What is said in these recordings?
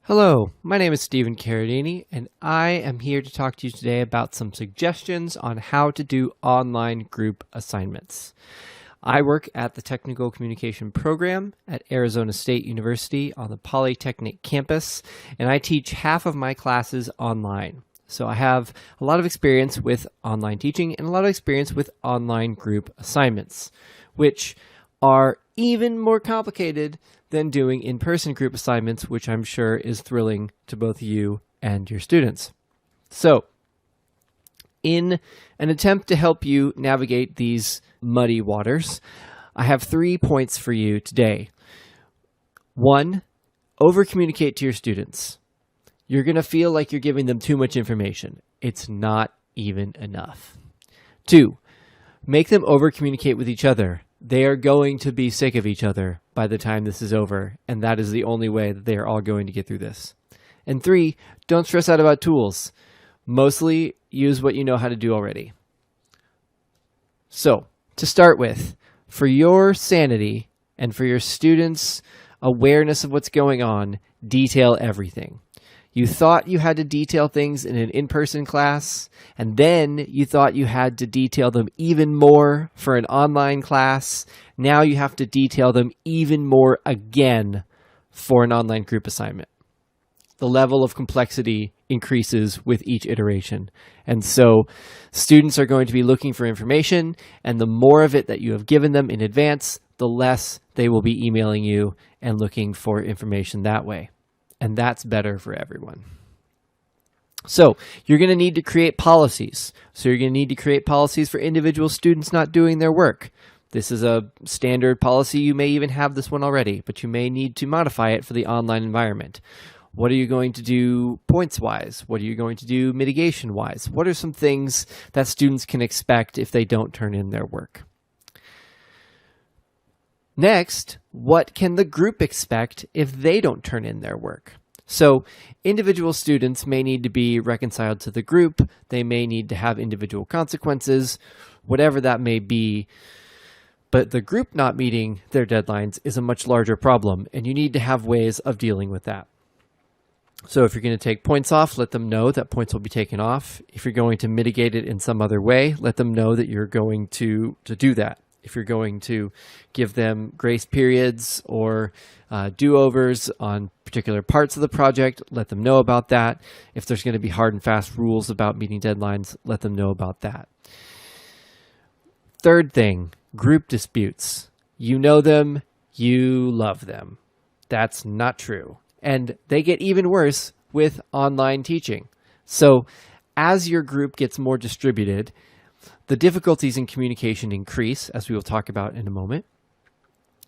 Hello, my name is Stephen Carradini, and I am here to talk to you today about some suggestions on how to do online group assignments. I work at the Technical Communication Program at Arizona State University on the Polytechnic campus, and I teach half of my classes online. So I have a lot of experience with online teaching and a lot of experience with online group assignments, which are even more complicated than doing in-person group assignments, which I'm sure is thrilling to both you and your students. So, in an attempt to help you navigate these muddy waters, I have 3 points for you today. 1, over-communicate to your students. You're going to feel like you're giving them too much information. It's not even enough. 2, make them over-communicate with each other. They are going to be sick of each other by the time this is over, and that is the only way that they are all going to get through this. And 3, don't stress out about tools. Mostly use what you know how to do already. So, to start with, for your sanity and for your students' awareness of what's going on, detail everything. You thought you had to detail things in an in-person class, and then you thought you had to detail them even more for an online class. Now you have to detail them even more again for an online group assignment. The level of complexity increases with each iteration. And so students are going to be looking for information, and the more of it that you have given them in advance, the less they will be emailing you and looking for information that way. And that's better for everyone. So you're going to need to create policies. So you're going to need to create policies for individual students not doing their work. This is a standard policy. You may even have this one already, but you may need to modify it for the online environment. What are you going to do points-wise? What are you going to do mitigation-wise? What are some things that students can expect if they don't turn in their work? Next, what can the group expect if they don't turn in their work? So individual students may need to be reconciled to the group. They may need to have individual consequences, whatever that may be. But the group not meeting their deadlines is a much larger problem, and you need to have ways of dealing with that. So if you're going to take points off, let them know that points will be taken off. If you're going to mitigate it in some other way, let them know that you're going to do that. If you're going to give them grace periods or do-overs on particular parts of the project, let them know about that. If there's going to be hard and fast rules about meeting deadlines, let them know about that. Third thing, group disputes. You know them, you love them. That's not true. And they get even worse with online teaching. So as your group gets more distributed, the difficulties in communication increase, as we will talk about in a moment.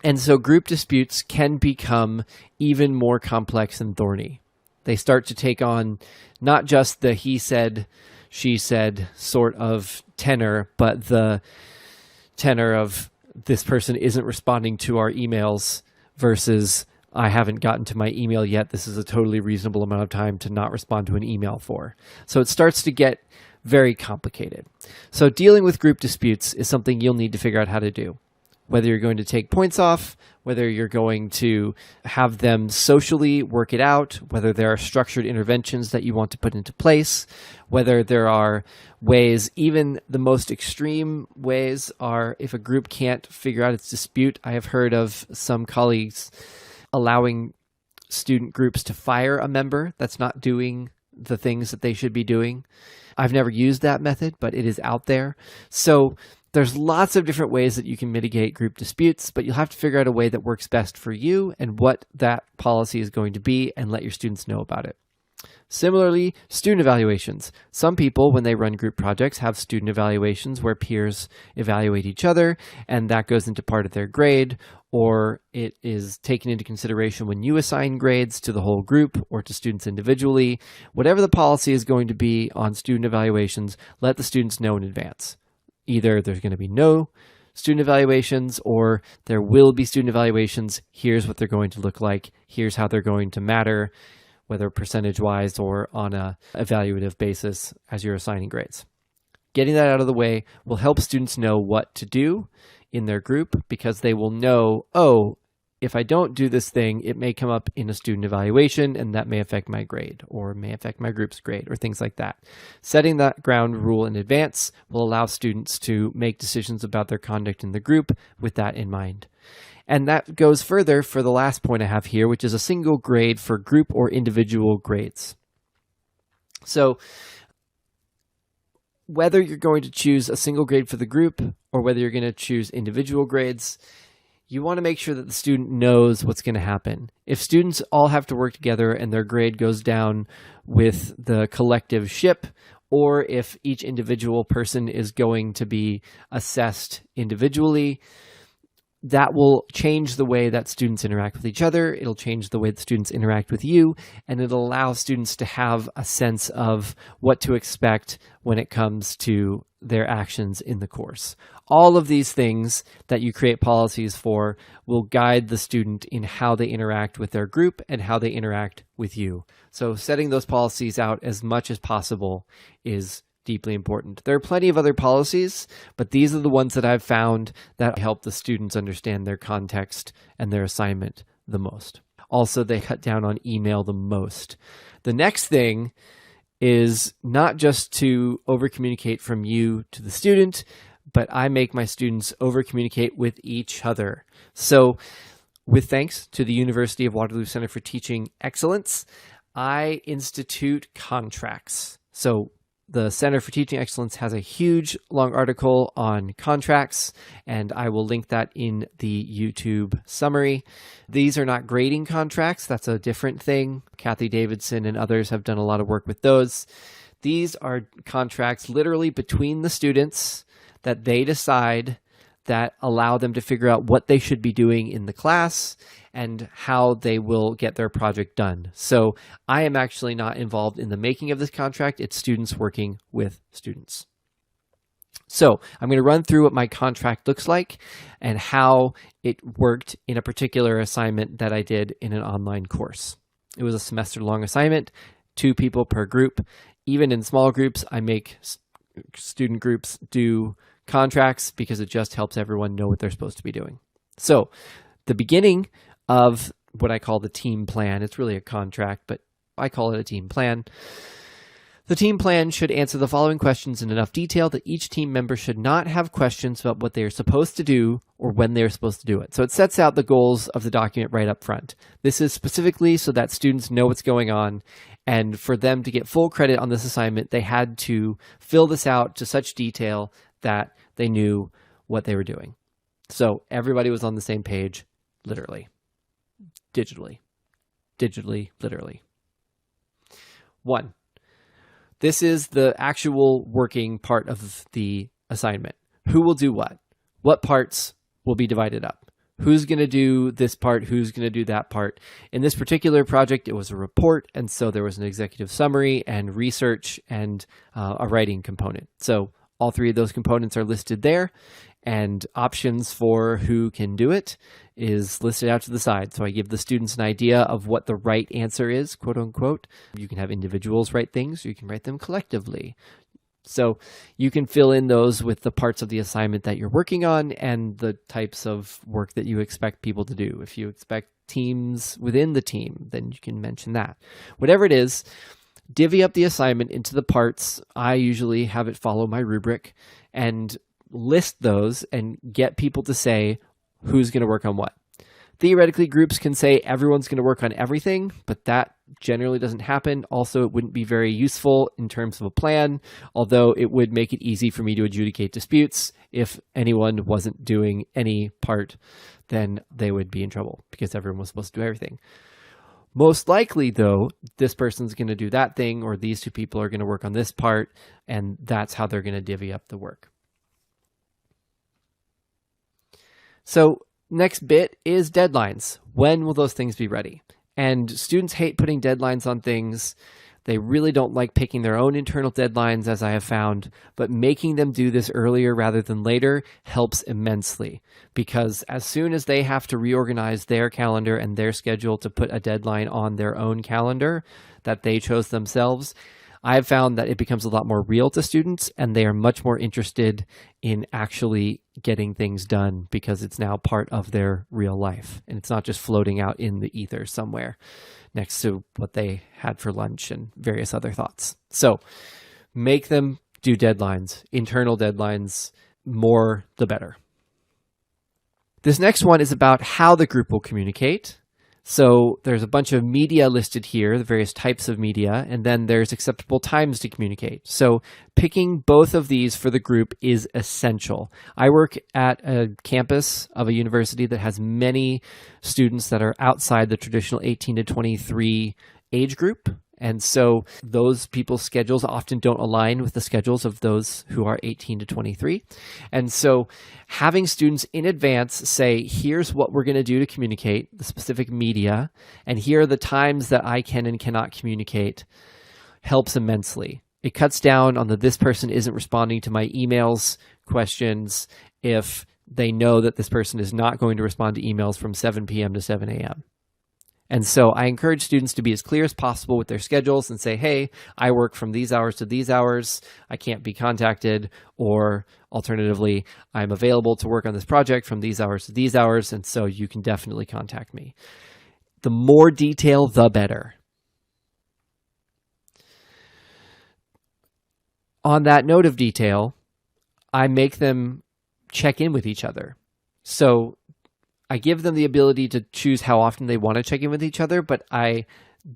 And so group disputes can become even more complex and thorny. They start to take on not just the he said, she said sort of tenor, but the tenor of this person isn't responding to our emails versus I haven't gotten to my email yet. This is a totally reasonable amount of time to not respond to an email for. So it starts to get very complicated. So dealing with group disputes is something you'll need to figure out how to do. Whether you're going to take points off, whether you're going to have them socially work it out, whether there are structured interventions that you want to put into place, whether there are ways, even the most extreme ways are if a group can't figure out its dispute. I have heard of some colleagues allowing student groups to fire a member that's not doing the things that they should be doing. I've never used that method, but it is out there. So there's lots of different ways that you can mitigate group disputes, but you'll have to figure out a way that works best for you and what that policy is going to be and let your students know about it. Similarly, student evaluations. Some people, when they run group projects, have student evaluations where peers evaluate each other, and that goes into part of their grade, or it is taken into consideration when you assign grades to the whole group or to students individually. Whatever the policy is going to be on student evaluations, let the students know in advance. Either there's going to be no student evaluations or there will be student evaluations. Here's what they're going to look like. Here's how they're going to matter, whether percentage-wise or on a evaluative basis as you're assigning grades. Getting that out of the way will help students know what to do in their group because they will know, oh, if I don't do this thing, it may come up in a student evaluation, and that may affect my grade or may affect my group's grade or things like that. Setting that ground rule in advance will allow students to make decisions about their conduct in the group with that in mind. And that goes further for the last point I have here, which is a single grade for group or individual grades. So whether you're going to choose a single grade for the group or whether you're going to choose individual grades, you want to make sure that the student knows what's going to happen. If students all have to work together and their grade goes down with the collective ship, or if each individual person is going to be assessed individually, that will change the way that students interact with each other. It'll change the way that students interact with you, and it'll allow students to have a sense of what to expect when it comes to their actions in the course. All of these things that you create policies for will guide the student in how they interact with their group and how they interact with you. So setting those policies out as much as possible is deeply important. There are plenty of other policies, but these are the ones that I've found that help the students understand their context and their assignment the most. Also, they cut down on email the most. The next thing is not just to over-communicate from you to the student, but I make my students over-communicate with each other. So with thanks to the University of Waterloo Center for Teaching Excellence, I institute contracts. So the Center for Teaching Excellence has a huge long article on contracts, and I will link that in the YouTube summary. These are not grading contracts. That's a different thing. Kathy Davidson and others have done a lot of work with those. These are contracts literally between the students that they decide that allow them to figure out what they should be doing in the class and how they will get their project done. So I am actually not involved in the making of this contract. It's students working with students. So I'm going to run through what my contract looks like and how it worked in a particular assignment that I did in an online course. It was a semester-long assignment, 2 people per group. Even in small groups, I make student groups do contracts because it just helps everyone know what they're supposed to be doing. So the beginning of what I call the team plan, it's really a contract, but I call it a team plan. The team plan should answer the following questions in enough detail that each team member should not have questions about what they are supposed to do or when they're supposed to do it. So it sets out the goals of the document right up front. This is specifically so that students know what's going on, and for them to get full credit on this assignment, they had to fill this out to such detail that they knew what they were doing. So everybody was on the same page, literally, digitally, literally. 1. This is the actual working part of the assignment. Who will do what? What parts will be divided up? Who's going to do this part? Who's going to do that part? In this particular project, it was a report, and so there was an executive summary and research and a writing component. So all 3 of those components are listed there, and options for who can do it is listed out to the side. So I give the students an idea of what the right answer is, quote unquote. You can have individuals write things, or you can write them collectively. So you can fill in those with the parts of the assignment that you're working on and the types of work that you expect people to do. If you expect teams within the team, then you can mention that. Whatever it is, divvy up the assignment into the parts. I usually have it follow my rubric and list those and get people to say who's going to work on what. Theoretically, groups can say everyone's going to work on everything, but that generally doesn't happen. Also, it wouldn't be very useful in terms of a plan, although it would make it easy for me to adjudicate disputes. If anyone wasn't doing any part, then they would be in trouble because everyone was supposed to do everything. Most likely, though, this person's going to do that thing, or these 2 people are going to work on this part, and that's how they're going to divvy up the work. So next bit is deadlines. When will those things be ready? And students hate putting deadlines on things. They really don't like picking their own internal deadlines, as I have found, but making them do this earlier rather than later helps immensely, because as soon as they have to reorganize their calendar and their schedule to put a deadline on their own calendar that they chose themselves, I've found that it becomes a lot more real to students, and they are much more interested in actually getting things done because it's now part of their real life. And it's not just floating out in the ether somewhere next to what they had for lunch and various other thoughts. So make them do deadlines, internal deadlines, more the better. This next one is about how the group will communicate. So there's a bunch of media listed here, the various types of media, and then there's acceptable times to communicate. So picking both of these for the group is essential. I work at a campus of a university that has many students that are outside the traditional 18 to 23 age group. And so those people's schedules often don't align with the schedules of those who are 18 to 23. And so having students in advance say, here's what we're going to do to communicate, the specific media, and here are the times that I can and cannot communicate, helps immensely. It cuts down on the this person isn't responding to my emails questions if they know that this person is not going to respond to emails from 7 p.m. to 7 a.m. And so I encourage students to be as clear as possible with their schedules and say, hey, I work from these hours to these hours. I can't be contacted. Or alternatively, I'm available to work on this project from these hours to these hours. And so you can definitely contact me. The more detail, the better. On that note of detail, I make them check in with each other. So I give them the ability to choose how often they want to check in with each other, but I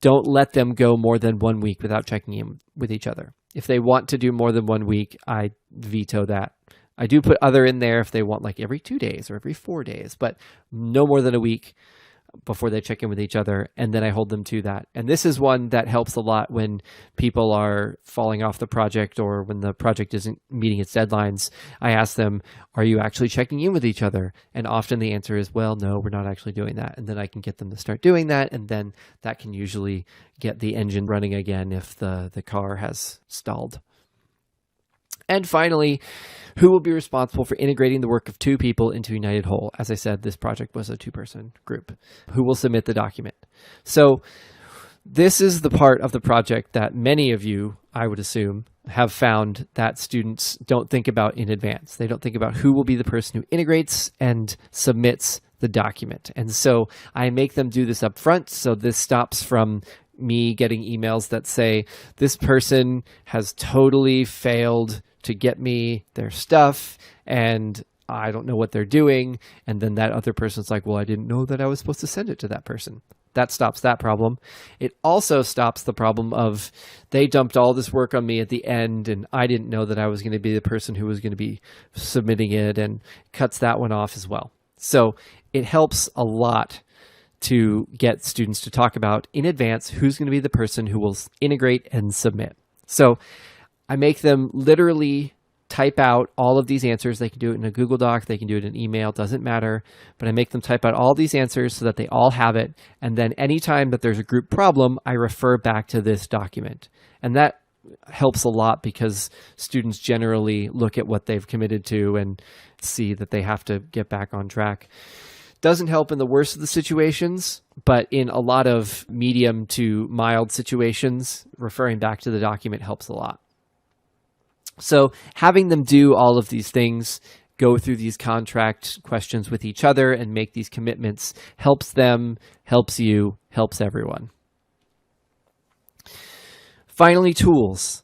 don't let them go more than 1 week without checking in with each other. If they want to do more than 1 week, I veto that. I do put other in there if they want like every 2 days or every 4 days, but no more than a week before they check in with each other, and then I hold them to that. And this is one that helps a lot when people are falling off the project or when the project isn't meeting its deadlines. I ask them, are you actually checking in with each other? And often the answer is, well, no, we're not actually doing that. And then I can get them to start doing that, and then that can usually get the engine running again if the car has stalled. And finally, who will be responsible for integrating the work of 2 people into a united whole? As I said, this project was a 2-person group. Who will submit the document? So this is the part of the project that many of you, I would assume, have found that students don't think about in advance. They don't think about who will be the person who integrates and submits the document. And so I make them do this up front. So this stops from me getting emails that say, this person has totally failed to get me their stuff and I don't know what they're doing. And then that other person's like, well, I didn't know that I was supposed to send it to that person. That stops that problem. It also stops the problem of they dumped all this work on me at the end and I didn't know that I was going to be the person who was going to be submitting it, and cuts that one off as well. So it helps a lot to get students to talk about in advance who's going to be the person who will integrate and submit. So I make them literally type out all of these answers. They can do it in a Google Doc, they can do it in email, doesn't matter. But I make them type out all these answers so that they all have it. And then anytime that there's a group problem, I refer back to this document. And that helps a lot because students generally look at what they've committed to and see that they have to get back on track. Doesn't help in the worst of the situations, but in a lot of medium to mild situations, referring back to the document helps a lot. So having them do all of these things, go through these contract questions with each other and make these commitments helps them, helps you, helps everyone. Finally, tools.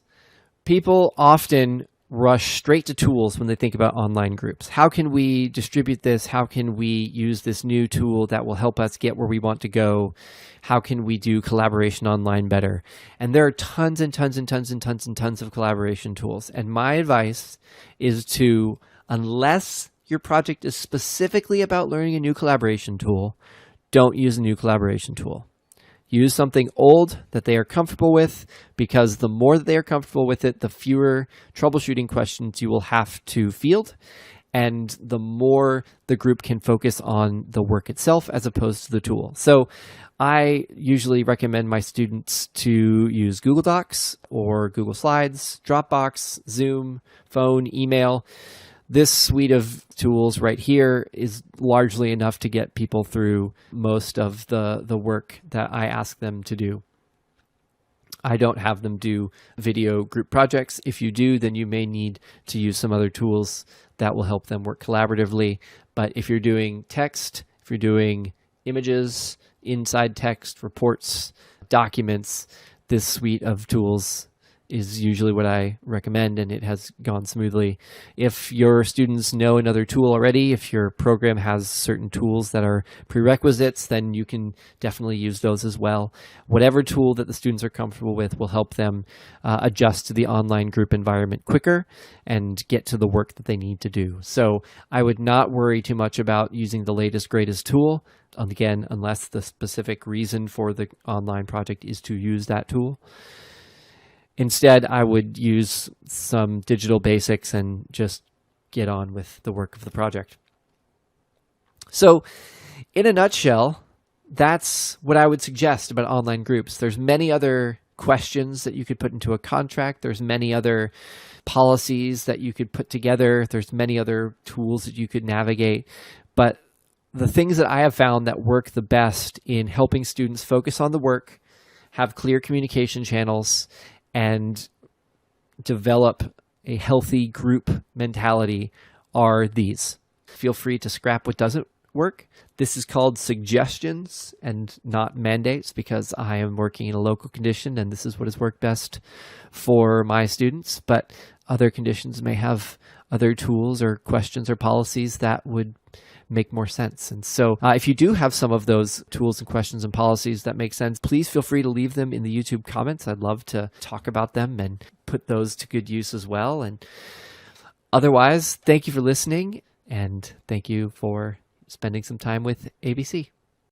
People often rush straight to tools when they think about online groups. How can we distribute this? How can we use this new tool that will help us get where we want to go? How can we do collaboration online better? And there are tons and tons and tons and tons and tons of collaboration tools. And my advice is to, unless your project is specifically about learning a new collaboration tool, don't use a new collaboration tool. Use something old that they are comfortable with, because the more that they are comfortable with it, the fewer troubleshooting questions you will have to field, and the more the group can focus on the work itself as opposed to the tool. So I usually recommend my students to use Google Docs or Google Slides, Dropbox, Zoom, phone, email. This suite of tools right here is largely enough to get people through most of the work that I ask them to do. I don't have them do video group projects. If you do, then you may need to use some other tools that will help them work collaboratively. But if you're doing text, if you're doing images, inside text, reports, documents, this suite of tools is usually what I recommend, and it has gone smoothly. If your students know another tool already, if your program has certain tools that are prerequisites, then you can definitely use those as well. Whatever tool that the students are comfortable with will help them adjust to the online group environment quicker and get to the work that they need to do. So I would not worry too much about using the latest, greatest tool. Again, unless the specific reason for the online project is to use that tool. Instead, I would use some digital basics and just get on with the work of the project. So, in a nutshell, that's what I would suggest about online groups. There's many other questions that you could put into a contract. There's many other policies that you could put together. There's many other tools that you could navigate. But the things that I have found that work the best in helping students focus on the work, have clear communication channels, and develop a healthy group mentality are these. Feel free to scrap what doesn't work. This is called suggestions and not mandates, because I am working in a local condition and this is what has worked best for my students. But other conditions may have other tools or questions or policies that would make more sense. And so if you do have some of those tools and questions and policies that make sense, please feel free to leave them in the YouTube comments. I'd love to talk about them and put those to good use as well. And otherwise, thank you for listening, and thank you for spending some time with ABC.